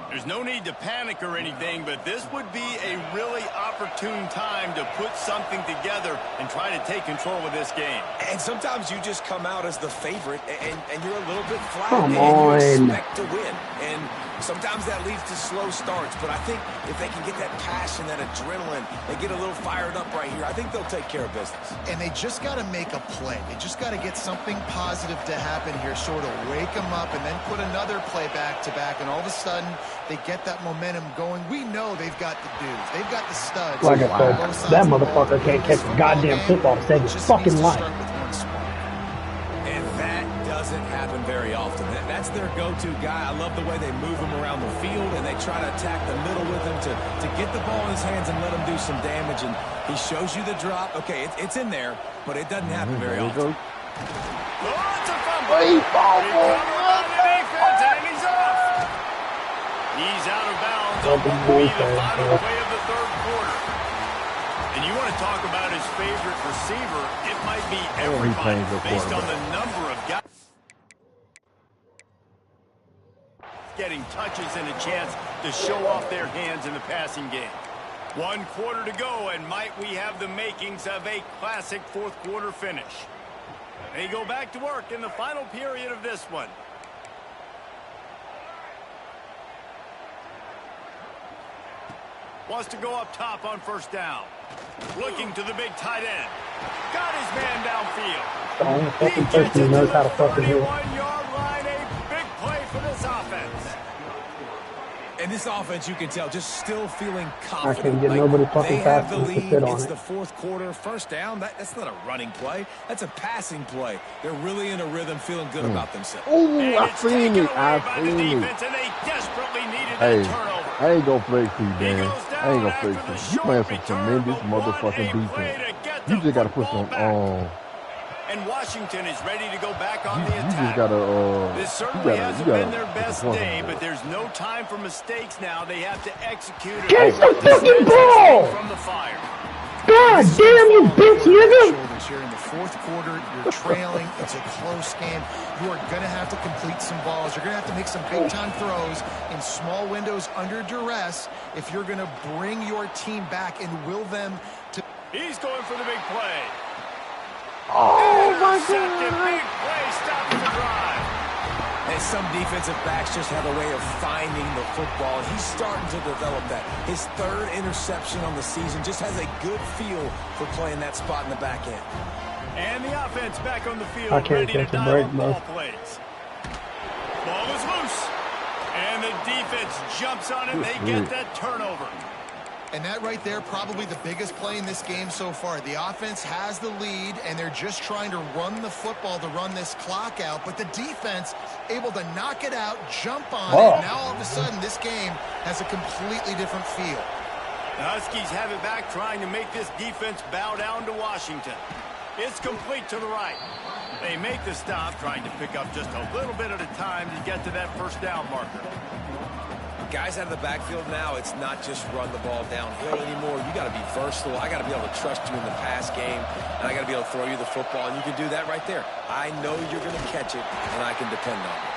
[SPEAKER 3] There's no need to panic or anything, but this would be a really opportune time to put something together and try to take control of this game.
[SPEAKER 4] And sometimes you just come out as the favorite, and you're a little bit flat,
[SPEAKER 2] and
[SPEAKER 4] you expect to win. And sometimes that leads to slow starts, but I think if they can get that passion, that adrenaline, they get a little fired up right here, I think they'll take care of business.
[SPEAKER 5] And they just got to make a play. They just got to get something positive to happen here, sort of wake them up, and then put another play back-to-back, and all of a sudden, they get that momentum going. We know they've got the dudes. They've got the studs.
[SPEAKER 2] Like I said, that motherfucker can't catch a goddamn football to save his fucking life.
[SPEAKER 4] And that doesn't happen very often. That's their go-to guy. I love the way they move him around the field, and they try to attack the middle with him to get the ball in his hands and let him do some damage. And he shows you the drop. Okay, it's in there, but it doesn't happen very often.
[SPEAKER 3] Oh, it's a fumble. He's out of bounds on what will be the final play of the 3rd quarter. And you want to talk about his favorite receiver, it might be everybody based on the number of guys getting touches and a chance to show off their hands in the passing game. 1 quarter to go, and might we have the makings of a classic 4th quarter finish. They go back to work in the final period of this one. Wants to go up top on 1st down. Looking to the big tight end. Got his man downfield.
[SPEAKER 2] The only fucking person who knows how to fucking do it.
[SPEAKER 3] 31-yard line, a big play for this offense.
[SPEAKER 4] And this offense, you can tell, just still feeling confident.
[SPEAKER 2] I can't get nobody fucking fast
[SPEAKER 4] enough to
[SPEAKER 2] sit on
[SPEAKER 4] It's
[SPEAKER 2] it.
[SPEAKER 4] the 4th quarter, 1st down. That's not a running play. That's a passing play. They're really in a rhythm, feeling good about themselves.
[SPEAKER 1] Oh, I seen it. I seen it.
[SPEAKER 3] And they desperately needed that turnover.
[SPEAKER 1] I ain't gonna flex to you, Dan. I ain't gonna flex to you. You playing some tremendous motherfucking defense. You just gotta put some
[SPEAKER 3] And Washington is ready to go back on the attack.
[SPEAKER 1] You just gotta
[SPEAKER 3] this certainly hasn't been their best day, but there's no time for mistakes now. They have to execute it.
[SPEAKER 2] Get the fucking ball
[SPEAKER 3] from the fire.
[SPEAKER 2] God damn, you bitch, nigga!
[SPEAKER 5] Here in the fourth quarter, you're trailing. It's a close game. You are going to have to complete some balls. You're going to have to make some big-time throws in small windows under duress if you're going to bring your team back and will them to...
[SPEAKER 3] He's going for the big play.
[SPEAKER 2] Oh, my God.
[SPEAKER 3] Big play stops the drive.
[SPEAKER 4] And some defensive backs just have a way of finding the football. He's starting to develop that. His third interception on the season just has a good feel for playing that spot in the back end.
[SPEAKER 3] And the offense back on the field,
[SPEAKER 2] I can't
[SPEAKER 3] ready to
[SPEAKER 2] catch a
[SPEAKER 3] dial
[SPEAKER 2] break,
[SPEAKER 3] up
[SPEAKER 2] bro.
[SPEAKER 3] ball plays. Ball is loose. And the defense jumps on it. They get that turnover.
[SPEAKER 5] And that right there, probably the biggest play in this game so far. The offense has the lead, and they're just trying to run the football to run this clock out. But the defense able to knock it out, jump on it. Now all of a sudden, this game has a completely different feel.
[SPEAKER 3] The Huskies have it back, trying to make this defense bow down to Washington. It's complete to the right. They make the stop, trying to pick up just a little bit at a time to get to that first down marker.
[SPEAKER 4] Guys out of the backfield now, it's not just run the ball downhill anymore. You got to be versatile. I got to be able to trust you in the pass game, and I got to be able to throw you the football, and you can do that right there. I know you're going to catch it, and I can depend on it.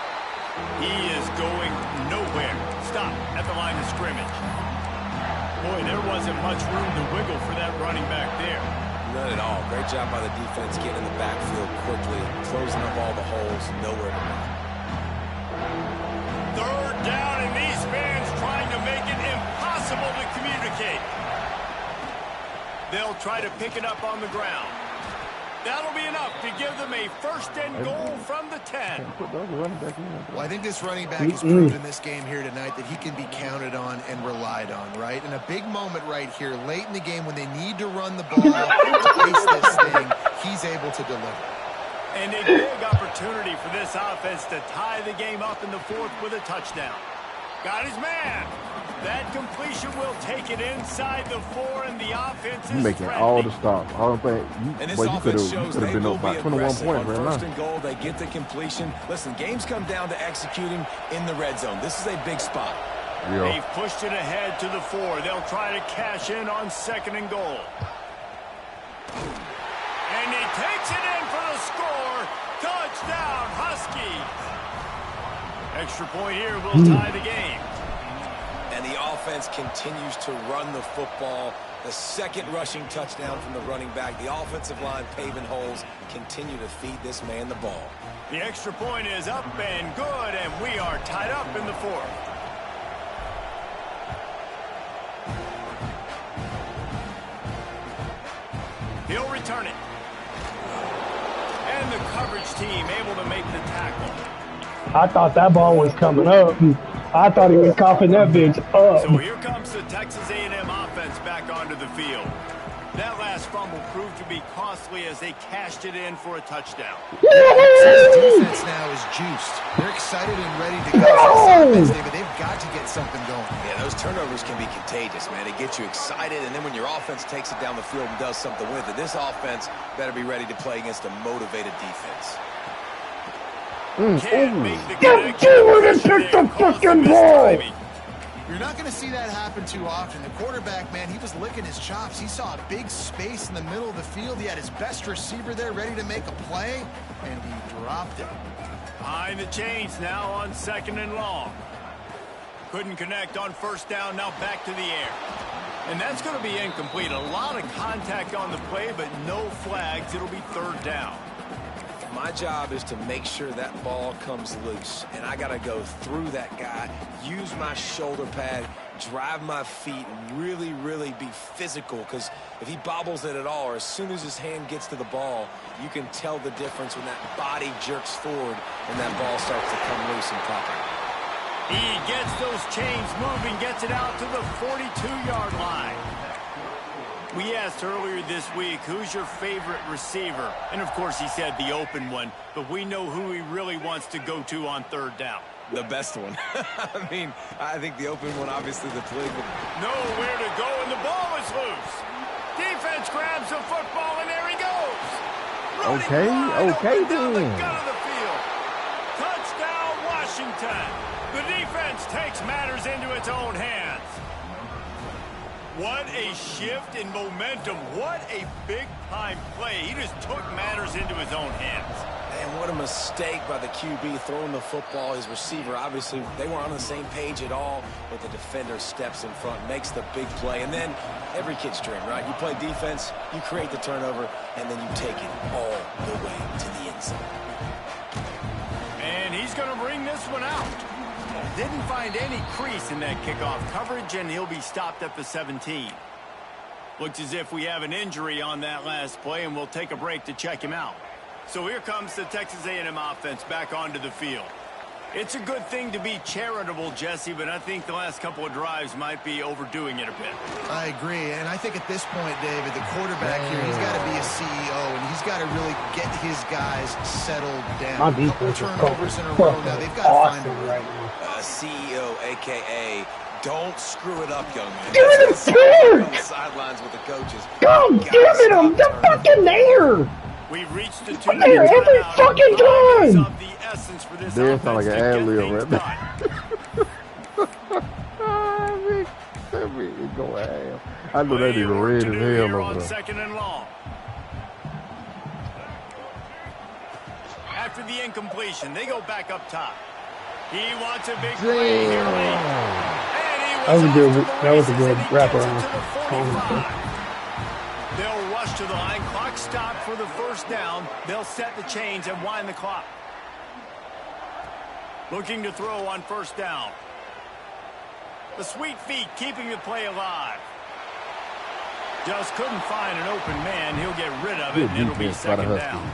[SPEAKER 3] He is going nowhere. Stop at the line of scrimmage. Boy, there wasn't much room to wiggle for that running back there.
[SPEAKER 4] None at all. Great job by the defense getting in the backfield quickly, closing up all the holes, nowhere to run.
[SPEAKER 3] Third down, and these fans trying to make it impossible to communicate. They'll try to pick it up on the ground. That'll be enough to give them a first and goal from the 10.
[SPEAKER 5] Well, I think this running back has proved in this game here tonight that he can be counted on and relied on, right? And a big moment right here, late in the game when they need to run the ball to pace this thing, he's able to deliver.
[SPEAKER 3] And a big opportunity for this offense to tie the game up in the fourth with a touchdown. Got his man. That completion will take it inside the 4, and the offense is
[SPEAKER 1] making
[SPEAKER 3] threatening.
[SPEAKER 1] all the stops. I don't think you could have been up by 21 points right now.
[SPEAKER 4] First and goal, they get the completion. Listen, games come down to executing in the red zone. This is a big spot.
[SPEAKER 1] Yeah.
[SPEAKER 3] They've pushed it ahead to the 4. They'll try to cash in on second and goal. And he takes it in for the score. Touchdown, Huskies. Extra point here will tie the game.
[SPEAKER 4] And the offense continues to run the football. The second rushing touchdown from the running back. The offensive line paving holes. Continue to feed this man the ball.
[SPEAKER 3] The extra point is up and good, and we are tied up in the 4th. He'll return it. And the coverage team able to make the tackle.
[SPEAKER 2] I thought that ball was coming up. I thought he was coughing that bitch up.
[SPEAKER 3] So here comes the Texas A&M offense back onto the field. That last fumble proved to be costly as they cashed it in for a touchdown.
[SPEAKER 5] The defense now is juiced. They're excited and ready to go. But they've got to get something going.
[SPEAKER 4] Yeah, those turnovers can be contagious, man. It gets you excited, and then when your offense takes it down the field and does something with it, this offense better be ready to play against a motivated defense.
[SPEAKER 2] Get forward and pick the fucking ball!
[SPEAKER 5] You're not going to see that happen too often. The quarterback, man, he was licking his chops. He saw a big space in the middle of the field. He had his best receiver there ready to make a play, and he dropped it.
[SPEAKER 3] Behind the chains now on second and long. Couldn't connect on first down, now back to the air. And that's going to be incomplete. A lot of contact on the play, but no flags. It'll be third down.
[SPEAKER 4] My job is to make sure that ball comes loose, and I got to go through that guy, use my shoulder pad, drive my feet, and really, really be physical, because if he bobbles it at all, or as soon as his hand gets to the ball, you can tell the difference when that body jerks forward and that ball starts to come loose and pop out.
[SPEAKER 3] He gets those chains moving, gets it out to the 42-yard line. We asked earlier this week, who's your favorite receiver? And, of course, he said the open one, but we know who he really wants to go to on third down.
[SPEAKER 4] The best one. I mean, I think the open one, obviously, the play.
[SPEAKER 3] Nowhere to go, and the ball is loose. Defense grabs the football, and there he goes.
[SPEAKER 1] Okay,
[SPEAKER 3] down the
[SPEAKER 1] then.
[SPEAKER 3] gut of the field. Touchdown, Washington. The defense takes matters into its own hands. What a shift in momentum. What a big-time play. He just took matters into his own hands.
[SPEAKER 4] And what a mistake by the QB throwing the football. His receiver, obviously, they weren't on the same page at all, but the defender steps in front, makes the big play. And then every kid's dream, right? You play defense, you create the turnover, and then you take it all the way to the end zone.
[SPEAKER 3] And he's going to bring this one out. Didn't find any crease in that kickoff coverage, and he'll be stopped at the 17. Looks as if we have an injury on that last play, and we'll take a break to check him out. So here comes the Texas A&M offense back onto the field. It's a good thing to be charitable, Jesse, but I think the last couple of drives might be overdoing it a bit.
[SPEAKER 5] I agree, and I think at this point, David, the quarterback here, he's got to be a CEO, and he's got to really get his guys settled down.
[SPEAKER 2] My defense is
[SPEAKER 5] turnovers in a row now. They've got to find a way.
[SPEAKER 2] Right now.
[SPEAKER 4] CEO, a.k.a. don't screw it up, young man.
[SPEAKER 2] Give it a
[SPEAKER 4] on the sidelines with the coaches.
[SPEAKER 2] God damn it, I'm fucking there!
[SPEAKER 3] We've reached the
[SPEAKER 2] I'm there every fucking time!
[SPEAKER 1] They sound like an ad-lib right now. I know that nigga red as hell over there.
[SPEAKER 3] Second and long. After the incompletion, they go back up top. He wants a big play here late.
[SPEAKER 2] That was a good wraparound.
[SPEAKER 3] They'll rush to the line. Clock stopped for the first down. They'll set the chains and wind the clock. Looking to throw on first down. The sweet feet keeping the play alive. Just couldn't find an open man. He'll get rid of it, and it'll be second down.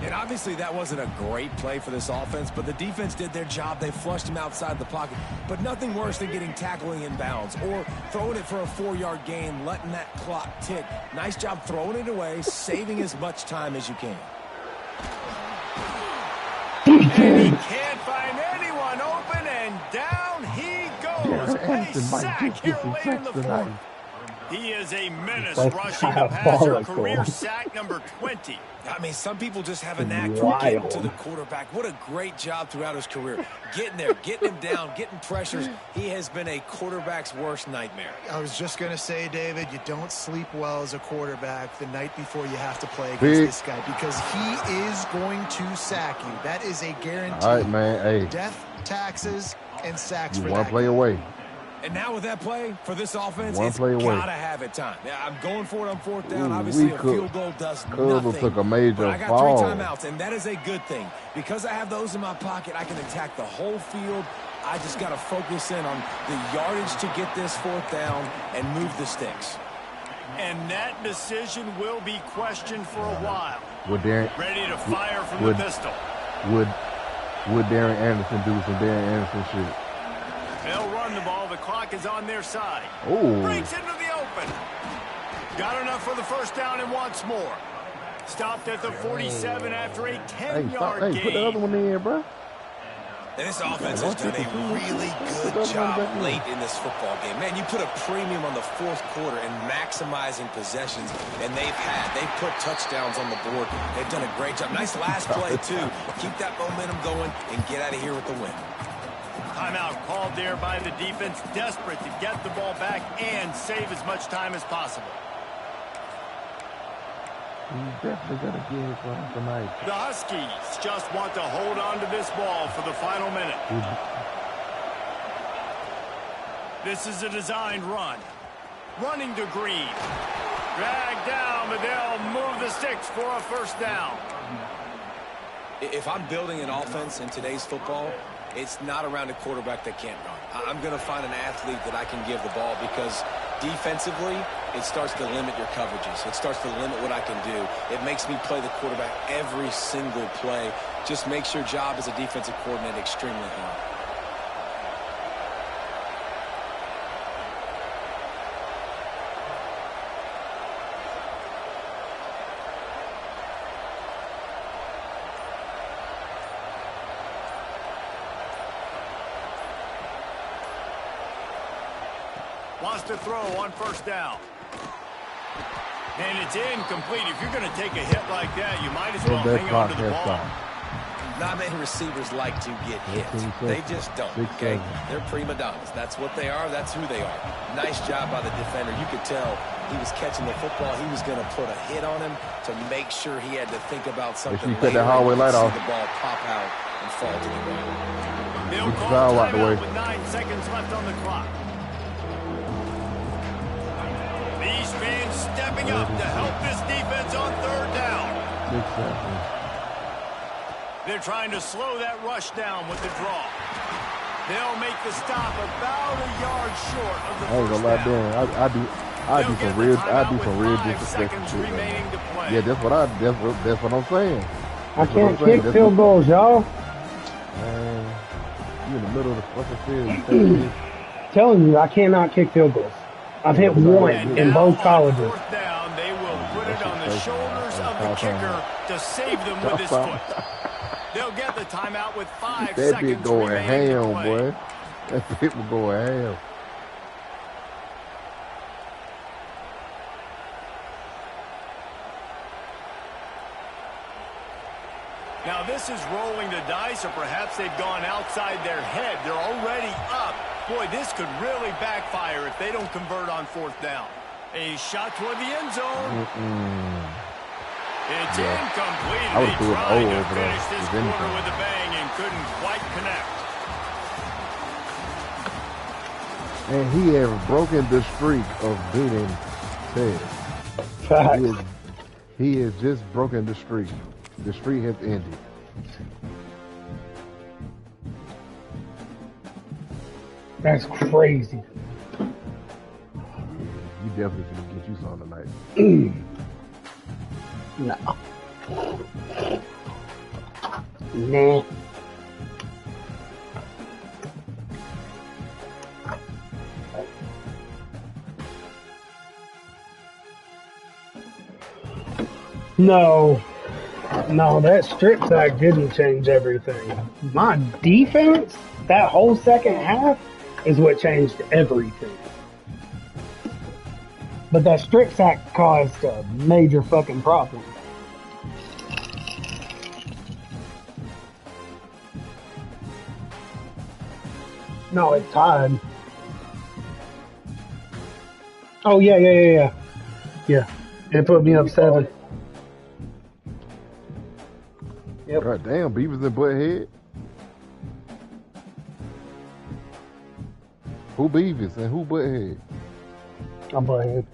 [SPEAKER 4] And obviously that wasn't a great play for this offense, but the defense did their job. They flushed him outside the pocket. But nothing worse than getting tackling in bounds or throwing it for a 4-yard gain, letting that clock tick. Nice job throwing it away, saving as much time as you can.
[SPEAKER 3] And he can't find anyone open, and down he goes. A sack here late in the fourth. He is a menace rushing the passer, career sack number 20.
[SPEAKER 4] I mean, some people just have a knack for getting to the quarterback. What a great job throughout his career. Getting there, getting him down, getting pressures. He has been a quarterback's worst nightmare.
[SPEAKER 5] I was just going to say, David, you don't sleep well as a quarterback the night before you have to play against this guy because he is going to sack you. That is a guarantee.
[SPEAKER 1] All right, man. Hey.
[SPEAKER 5] Death, taxes, and sacks for
[SPEAKER 1] that. One play
[SPEAKER 5] guy.
[SPEAKER 1] away.
[SPEAKER 4] And now with that play, for this offense,
[SPEAKER 1] it's got
[SPEAKER 4] to have it time. Yeah, I'm going for it on fourth down. Obviously, a field goal does nothing.
[SPEAKER 1] Took a major
[SPEAKER 4] but I got
[SPEAKER 1] fall.
[SPEAKER 4] 3 timeouts, and that is a good thing. Because I have those in my pocket, I can attack the whole field. I just got to focus in on the yardage to get this fourth down and move the sticks.
[SPEAKER 3] And that decision will be questioned for a while. Ready to fire from the pistol.
[SPEAKER 1] Would Darren Anderson do some Darren Anderson shit?
[SPEAKER 3] They'll run the ball. The clock is on their side.
[SPEAKER 1] Oh.
[SPEAKER 3] Breaks into the open. Got enough for the first down and wants more. Stopped at the 47 after a 10-yard gain.
[SPEAKER 1] Hey, put the other one in, bro.
[SPEAKER 4] And this offense has done a really good job late in this football game. Man, you put a premium on the fourth quarter and maximizing possessions, and they've put touchdowns on the board. They've done a great job. Nice last play, too. Keep that momentum going and get out of here with the win.
[SPEAKER 3] Timeout called there by the defense, desperate to get the ball back and save as much time as possible.
[SPEAKER 1] He's definitely going to get it for him tonight.
[SPEAKER 3] The Huskies just want to hold on to this ball for the final minute. This is a designed run. Running to Green. Dragged down, but they'll move the sticks for a first down.
[SPEAKER 4] If I'm building an offense in today's football, it's not around a quarterback that can't run. I'm going to find an athlete that I can give the ball because defensively, it starts to limit your coverages. It starts to limit what I can do. It makes me play the quarterback every single play. Just makes your job as a defensive coordinator extremely hard.
[SPEAKER 3] Wants to throw on first down. And it's incomplete. If you're going to take a hit like that, you might as well hang on to the ball.
[SPEAKER 4] Not many receivers like to get hit. They just don't, okay? They're prima donnas. That's what they are. That's who they are. Nice job by the defender. You could tell he was catching the football. He was going to put a hit on him to make sure he had to think about something later.
[SPEAKER 1] Cut that hallway light off.
[SPEAKER 4] See the ball pop out and fall to the ground.
[SPEAKER 3] They'll call timeout with 9 seconds left on the clock. These fans stepping up to help this defense on third down. They're trying to slow that rush down with the draw. They'll make the stop about a yard short of the first down.
[SPEAKER 1] I do some real disrespectful shit, man. Yeah, that's what I'm saying.
[SPEAKER 2] I can't kick field goals, y'all.
[SPEAKER 1] Man, you in the middle of the fucking field.
[SPEAKER 2] Telling you, I cannot kick field goals. I've hit one in both colleges.
[SPEAKER 3] Down, they will put it on the shoulders of the kicker to save them with his foot. They'll get the timeout with 5 seconds
[SPEAKER 1] That bitch going ham, boy. That bitch was going ham.
[SPEAKER 3] Now this is rolling the dice, or perhaps they've gone outside their head. They're already up. Boy, this could really backfire if they don't convert on fourth down. A shot toward the end zone. It's incomplete.
[SPEAKER 1] I would have threw it
[SPEAKER 3] tried to
[SPEAKER 1] over
[SPEAKER 3] finish
[SPEAKER 1] there.
[SPEAKER 3] this quarter with a bang and couldn't quite connect.
[SPEAKER 1] And he has broken the streak of beating Ted. He has just broken the streak. The streak has ended.
[SPEAKER 2] That's crazy.
[SPEAKER 1] You definitely gonna get you something tonight.
[SPEAKER 2] No. Nah. No, that strip sack didn't change everything. My defense, that whole second half, is what changed everything. But that strip sack caused a major fucking problem. No, it's tied. Oh, yeah. Yeah, it put me up 7. Yep.
[SPEAKER 1] God damn, Beavers and Butthead. Who Beavers and who Butthead?
[SPEAKER 2] I'm Butthead.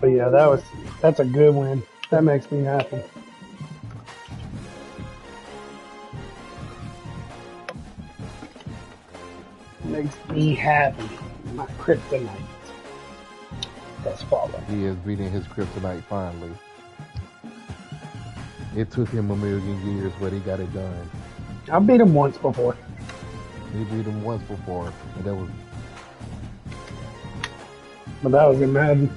[SPEAKER 2] But yeah, that's a good win. That makes me happy. Makes me happy. My kryptonite has fallen.
[SPEAKER 1] He is beating his kryptonite finally. It took him 1,000,000 years, but he got it done.
[SPEAKER 2] I beat him once before.
[SPEAKER 1] He beat him once before, and that was.
[SPEAKER 2] But that was in Madden.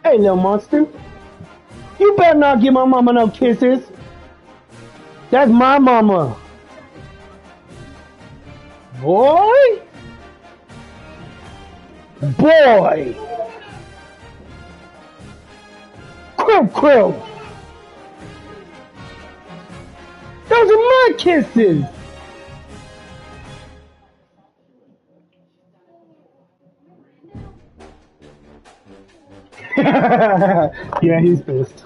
[SPEAKER 2] Hey, little monster. You better not give my mama no kisses. That's my mama. Boy. Krill. Those are my kisses. Yeah, he's pissed.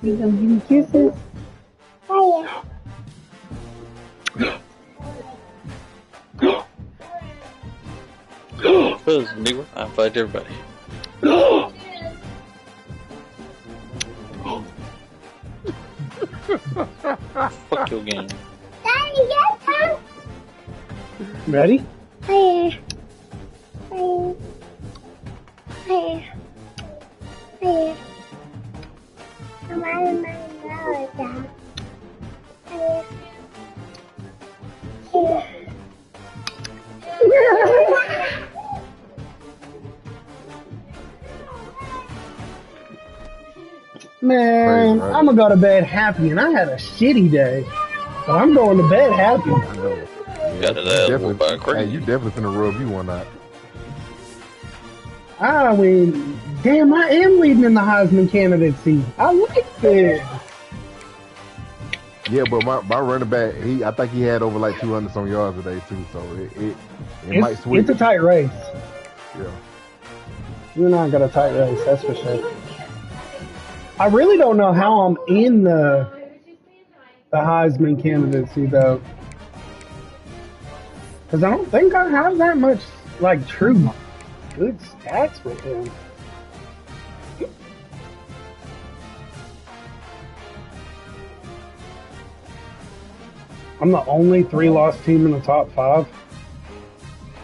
[SPEAKER 2] You gonna give me kisses? Oh yeah.
[SPEAKER 6] Nigga, I invite everybody. Fuck your game.
[SPEAKER 2] Daddy, yes, ready?
[SPEAKER 7] Here. Here. Here. Here. I'm out of my nose now. Here. Here.
[SPEAKER 2] Man, I'm gonna go to bed happy, and I had a shitty day, but I'm going to bed happy.
[SPEAKER 1] I know.
[SPEAKER 6] Yeah,
[SPEAKER 1] you definitely finna rub you one out.
[SPEAKER 2] I mean, damn, I am leading in the Heisman candidacy. I like this.
[SPEAKER 1] Yeah, but my running back, I think he had over like 200 some yards today too, so it might switch.
[SPEAKER 2] It's a tight race.
[SPEAKER 1] Yeah.
[SPEAKER 2] You're not got a tight race, that's for sure. I really don't know how I'm in the Heisman candidacy though, because I don't think I have that much like true good stats with him. I'm the only 3-loss team in the top 5.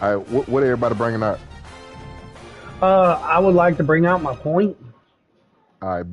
[SPEAKER 1] All right, what everybody bringing out?
[SPEAKER 2] I would like to bring out my point.
[SPEAKER 1] All right.